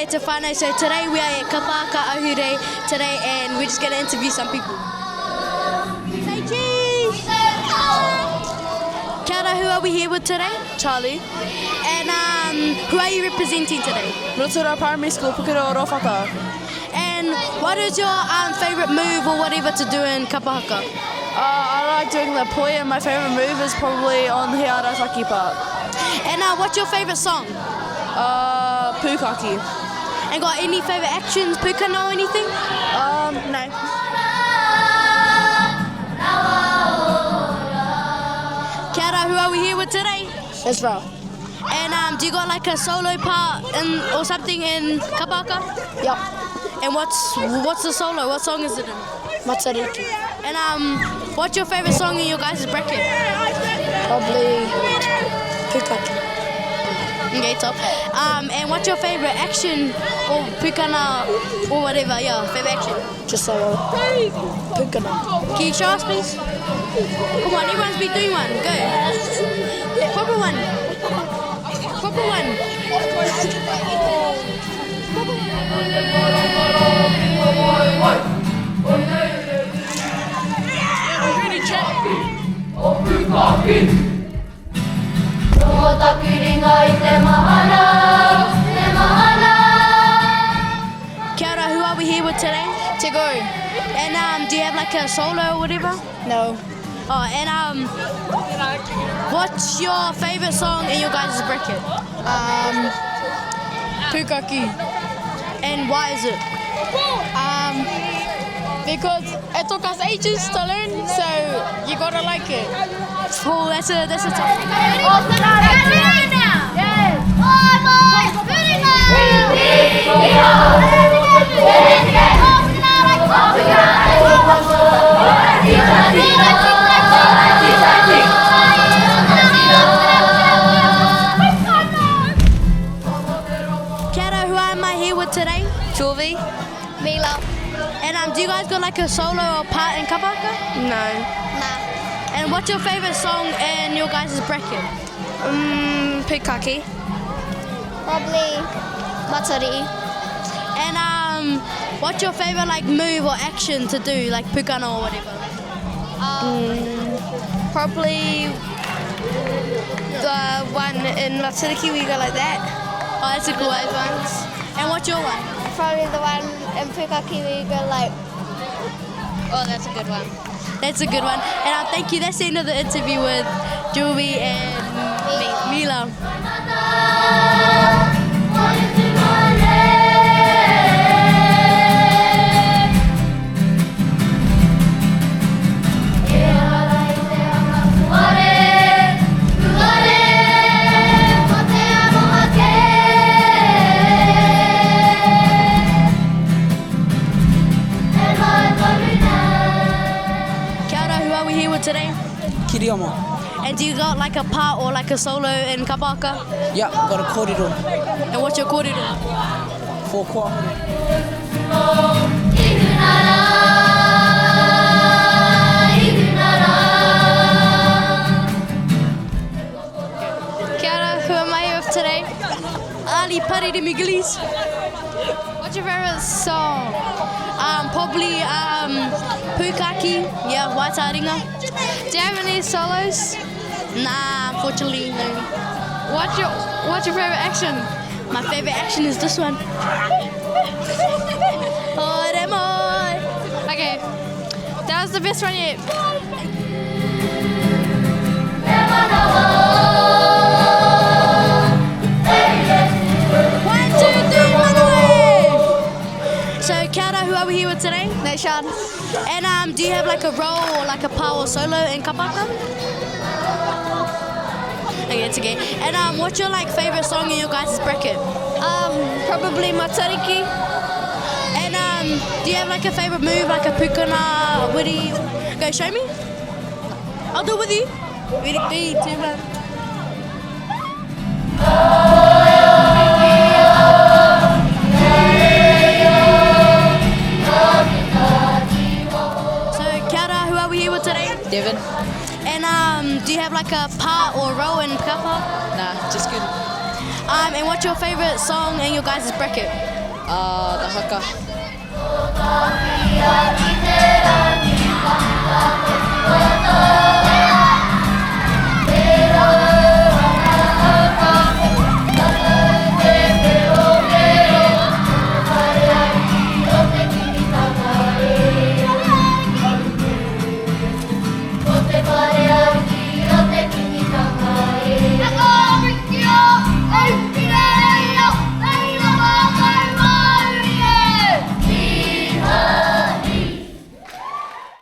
to whānau. So today we are at Kapa Haka, Ahurei today, and we're just going to interview some people. Say cheese! Kia ora, who are we here with today? Charlie. And who are you representing today? Rotorua Primary School, Pukeroa Whaka. And what is your favourite move or whatever to do in Kapa Haka? I like doing the poi, and my favourite move is probably on the Hiarataki part. And what's your favourite song? Pukaki. And got any favourite actions, pukana or anything? No. Kia ora, who are we here with today? Israel. And do you got like a solo part or something in Kapa Haka? Yep. And what's the solo? What song is it in? Matariki. And what's your favourite song in your guys' bracket? Probably Pukaki. Okay, top. And what's your favourite action or pukana or whatever? Yeah, favourite action. Just solo. Pukana. Can you show us, please? Come on, everyone's been doing one. Go. Proper one. Proper one. Kia ora, who are we here with today? Tego. And do you have like a solo or whatever? No. Oh, and what's your favourite song in your guys' bracket? Pukaki. And why is it? Because it took us ages to learn, so you gotta like it. Oh, that's a tough one. Kia ora, who am I here with today? Chulvi? Mila. And do you guys got like a solo or part in Kapa Haka? No. Nah. And what's your favourite song in your guys' bracket? Pukaki. Probably Matari. And what's your favourite like move or action to do, like pukana or whatever? Probably the one in Matariki we go like that. Oh, that's a cool one. And what's your one? Probably the one in Pukaki where you go like. Oh, that's a good one. That's a good one. And thank you. That's the end of the interview with Julie and Mila. Today? Kiriyama. And do you got like a part or like a solo in Kapa Haka? Yeah, got a corridor. And what's your corridor? 4 quarter. Kia ora, who am I here with today? Ali Pari de Miguelis. What's your favourite song? Probably Pukaki, yeah, Waitaringa. Do you have any solos? Nah, unfortunately, no. What's your favourite action? My favourite action is this one. Okay, that was the best one yet. 1, 2, 3, run away! So, kia ora, who are we here with today? Nation. And do you have like a role or like a power solo in Kapa Haka? Okay, it's okay. And what's your like favourite song in your guys' bracket? Probably Matariki. And do you have like a favourite move, like a pukana, witty? Go show me. I'll do it with you. Ready, 3, 2, 1. So, kia ora, who are we here with today? Devin? And do you have like a part or role in Kapa? Nah, just good. And what's your favourite song in your guys' bracket? The haka. Haka